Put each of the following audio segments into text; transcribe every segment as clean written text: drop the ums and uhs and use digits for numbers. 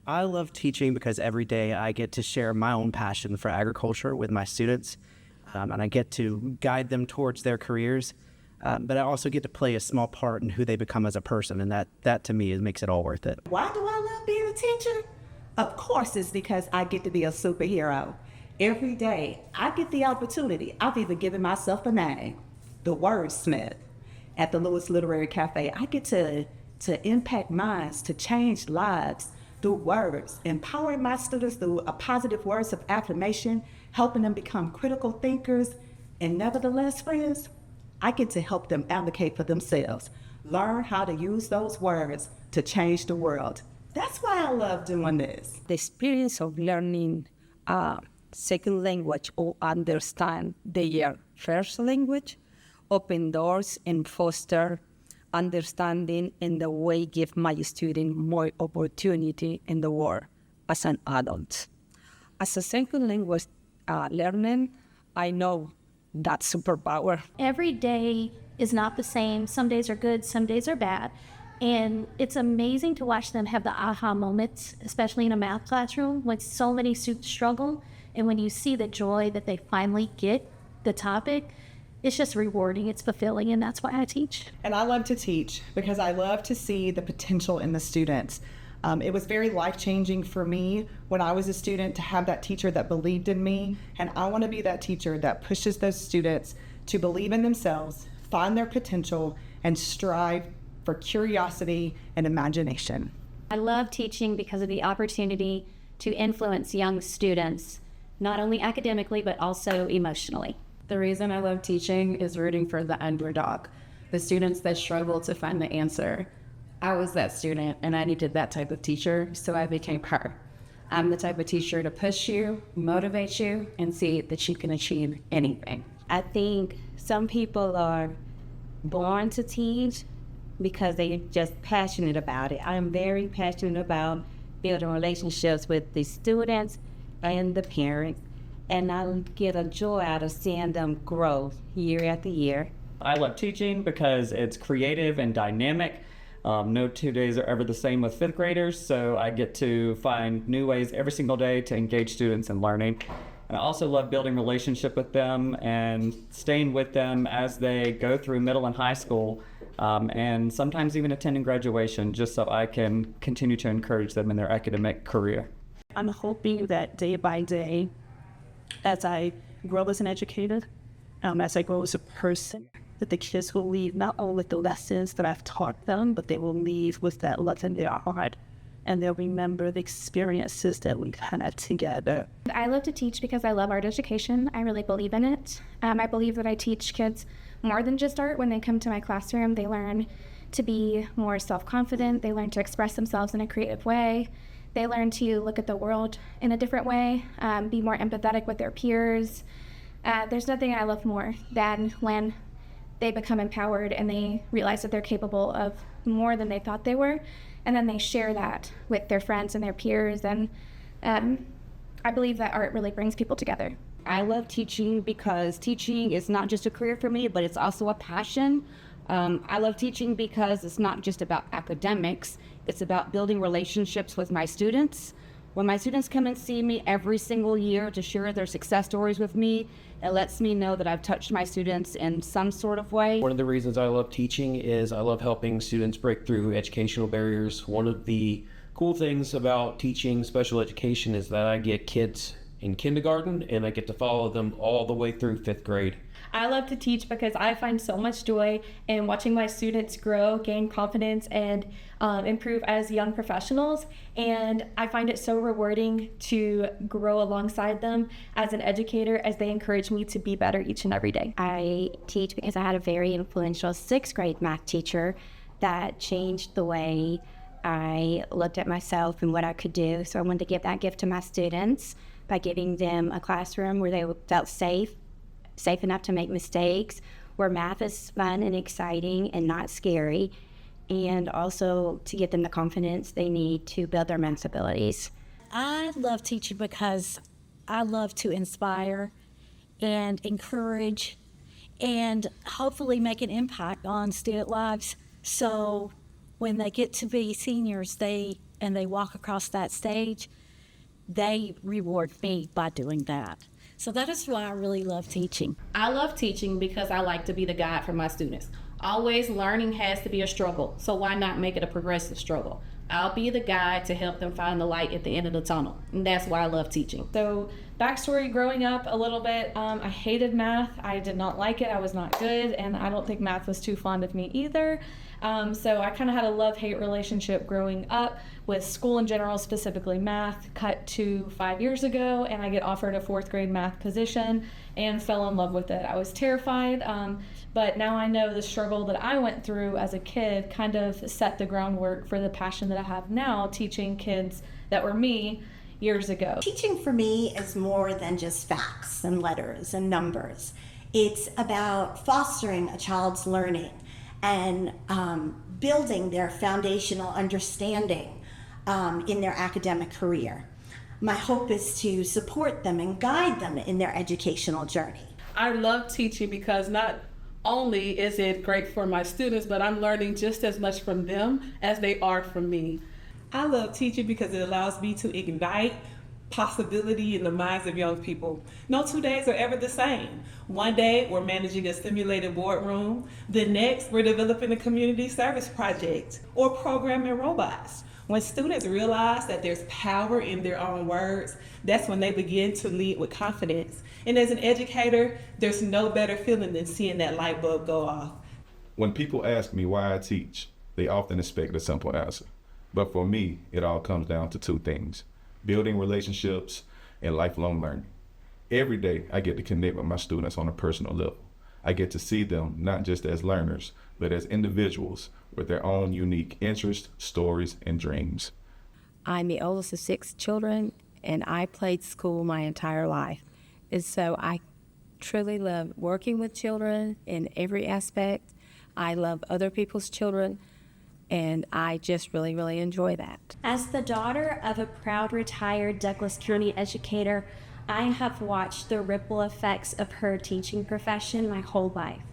I love teaching because every day I get to share my own passion for agriculture with my students, and I get to guide them towards their careers, but I also get to play a small part in who they become as a person, and that to me makes it all worth it. Why do I love being a teacher? Of course, it's because I get to be a superhero. Every day, I get the opportunity. I've even given myself a name, the Wordsmith. At the Lewis Literary Cafe, I get to impact minds, to change lives through words, empowering my students through a positive words of affirmation, helping them become critical thinkers. And nevertheless, friends, I get to help them advocate for themselves, learn how to use those words to change the world. That's why I love doing this. The experience of learning a second language or understand their first language open doors and foster understanding in the way give my student more opportunity in the world as an adult. As a second language learner, I know that superpower. Every day is not the same. Some days are good, some days are bad. And it's amazing to watch them have the aha moments, especially in a math classroom when so many students struggle. And when you see the joy that they finally get the topic, it's just rewarding, it's fulfilling, and that's why I teach. And I love to teach because I love to see the potential in the students. It was very life-changing for me when I was a student to have that teacher that believed in me, and I want to be that teacher that pushes those students to believe in themselves, find their potential, and strive for curiosity and imagination. I love teaching because of the opportunity to influence young students, not only academically, but also emotionally. The reason I love teaching is rooting for the underdog, the students that struggle to find the answer. I was that student and I needed that type of teacher, so I became her. I'm the type of teacher to push you, motivate you, and see that you can achieve anything. I think some people are born to teach because they're just passionate about it. I'm very passionate about building relationships with the students and the parents, and I get a joy out of seeing them grow year after year. I love teaching because it's creative and dynamic. No 2 days are ever the same with fifth graders, so I get to find new ways every single day to engage students in learning. And I also love building relationship with them and staying with them as they go through middle and high school, and sometimes even attending graduation, just so I can continue to encourage them in their academic career. I'm hoping that day by day, as I grow as an educator, as I grow as a person, that the kids will leave not only with the lessons that I've taught them, but they will leave with that love in their heart, and they'll remember the experiences that we've had together. I love to teach because I love art education. I really believe in it. I believe that I teach kids more than just art. When they come to my classroom, they learn to be more self-confident. They learn to express themselves in a creative way. They learn to look at the world in a different way, be more empathetic with their peers. There's nothing I love more than when they become empowered and they realize that they're capable of more than they thought they were, and then they share that with their friends and their peers. And I believe that art really brings people together. I love teaching because teaching is not just a career for me, but it's also a passion. I love teaching because it's not just about academics, it's about building relationships with my students. When my students come and see me every single year to share their success stories with me, it lets me know that I've touched my students in some sort of way. One of the reasons I love teaching is I love helping students break through educational barriers. One of the cool things about teaching special education is that I get kids in kindergarten and I get to follow them all the way through fifth grade. I love to teach because I find so much joy in watching my students grow, gain confidence, and improve as young professionals. And I find it so rewarding to grow alongside them as an educator as they encourage me to be better each and every day. I teach because I had a very influential sixth grade math teacher that changed the way I looked at myself and what I could do. So I wanted to give that gift to my students by giving them a classroom where they felt safe enough to make mistakes, where math is fun and exciting and not scary, and also to give them the confidence they need to build their math abilities. I love teaching because I love to inspire and encourage and hopefully make an impact on student lives. So when they get to be seniors, they and they walk across that stage, they reward me by doing that. So that is why I really love teaching. I love teaching because I like to be the guide for my students. Always learning has to be a struggle, so why not make it a progressive struggle? I'll be the guide to help them find the light at the end of the tunnel, and that's why I love teaching. So, backstory growing up a little bit, I hated math. I did not like it. I was not good, and I don't think math was too fond of me either. So I kind of had a love-hate relationship growing up with school in general, specifically math. Cut to 5 years ago, and I get offered a 4th grade math position and fell in love with it. I was terrified, but now I know the struggle that I went through as a kid kind of set the groundwork for the passion that I have now, teaching kids that were me years ago. Teaching for me is more than just facts and letters and numbers. It's about fostering a child's learning and building their foundational understanding in their academic career. My hope is to support them and guide them in their educational journey. I love teaching because not only is it great for my students, but I'm learning just as much from them as they are from me. I love teaching because it allows me to ignite possibility in the minds of young people. No 2 days are ever the same. One day we're managing a simulated boardroom. The next we're developing a community service project or programming robots. When students realize that there's power in their own words, that's when they begin to lead with confidence. And as an educator, there's no better feeling than seeing that light bulb go off. When people ask me why I teach, they often expect a simple answer. But for me, it all comes down to 2 things: building relationships and lifelong learning. Every day, I get to connect with my students on a personal level. I get to see them not just as learners, but as individuals with their own unique interests, stories, and dreams. I'm the oldest of 6 children, and I played school my entire life. And so I truly love working with children in every aspect. I love other people's children, and I just really, really enjoy that. As the daughter of a proud retired Douglas County educator, I have watched the ripple effects of her teaching profession my whole life.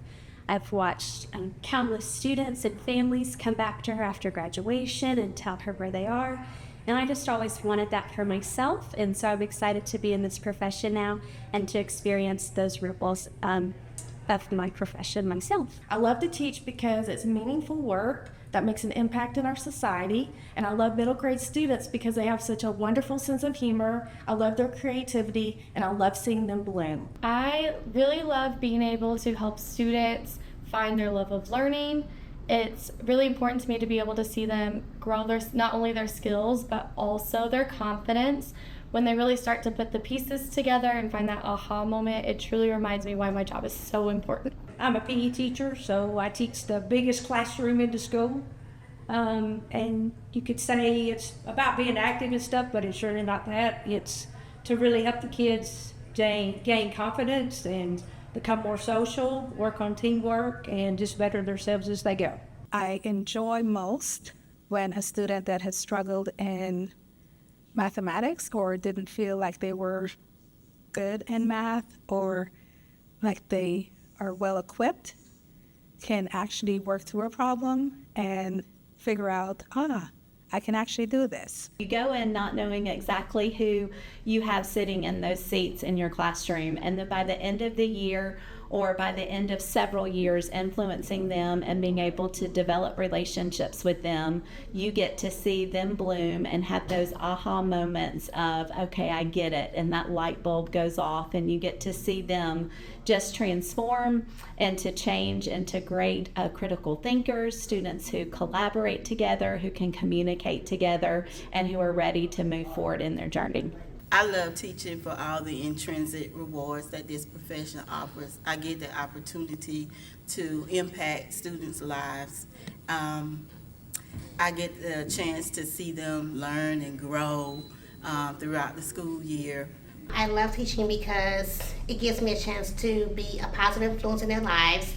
I've watched countless students and families come back to her after graduation and tell her where they are. And I just always wanted that for myself. And so I'm excited to be in this profession now and to experience those ripples of my profession myself. I love to teach because it's meaningful work that makes an impact in our society. And I love middle grade students because they have such a wonderful sense of humor. I love their creativity, and I love seeing them bloom. I really love being able to help students find their love of learning. It's really important to me to be able to see them grow not only their skills, but also their confidence. When they really start to put the pieces together and find that aha moment, it truly reminds me why my job is so important. I'm a PE teacher, so I teach the biggest classroom in the school. And you could say it's about being active and stuff, but it's really not that. It's to really help the kids gain confidence and become more social, work on teamwork, and just better themselves as they go. I enjoy most when a student that has struggled in mathematics or didn't feel like they were good in math or like they are well equipped can actually work through a problem and figure out, I can actually do this. You go in not knowing exactly who you have sitting in those seats in your classroom, and then by the end of the year or by the end of several years influencing them and being able to develop relationships with them, you get to see them bloom and have those aha moments of, okay, I get it, and that light bulb goes off, and you get to see them just transform and to change into great critical thinkers, students who collaborate together, who can communicate together, and who are ready to move forward in their journey. I love teaching for all the intrinsic rewards that this profession offers. I get the opportunity to impact students' lives. I get the chance to see them learn and grow throughout the school year. I love teaching because it gives me a chance to be a positive influence in their lives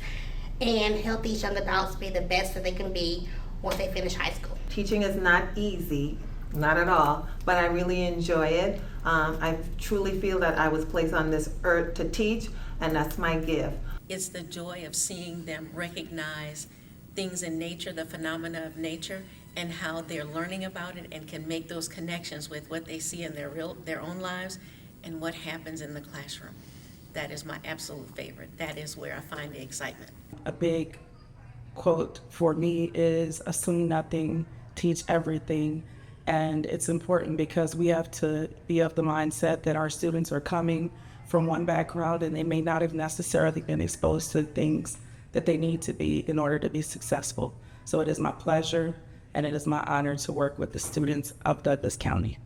and help these young adults be the best that they can be once they finish high school. Teaching is not easy, not at all, but I really enjoy it. I truly feel that I was placed on this earth to teach, and that's my gift. It's the joy of seeing them recognize things in nature, the phenomena of nature, and how they're learning about it and can make those connections with what they see in their own lives and what happens in the classroom. That is my absolute favorite. That is where I find the excitement. A big quote for me is assume nothing, teach everything. And it's important because we have to be of the mindset that our students are coming from one background and they may not have necessarily been exposed to things that they need to be in order to be successful. So it is my pleasure and it is my honor to work with the students of Douglas County.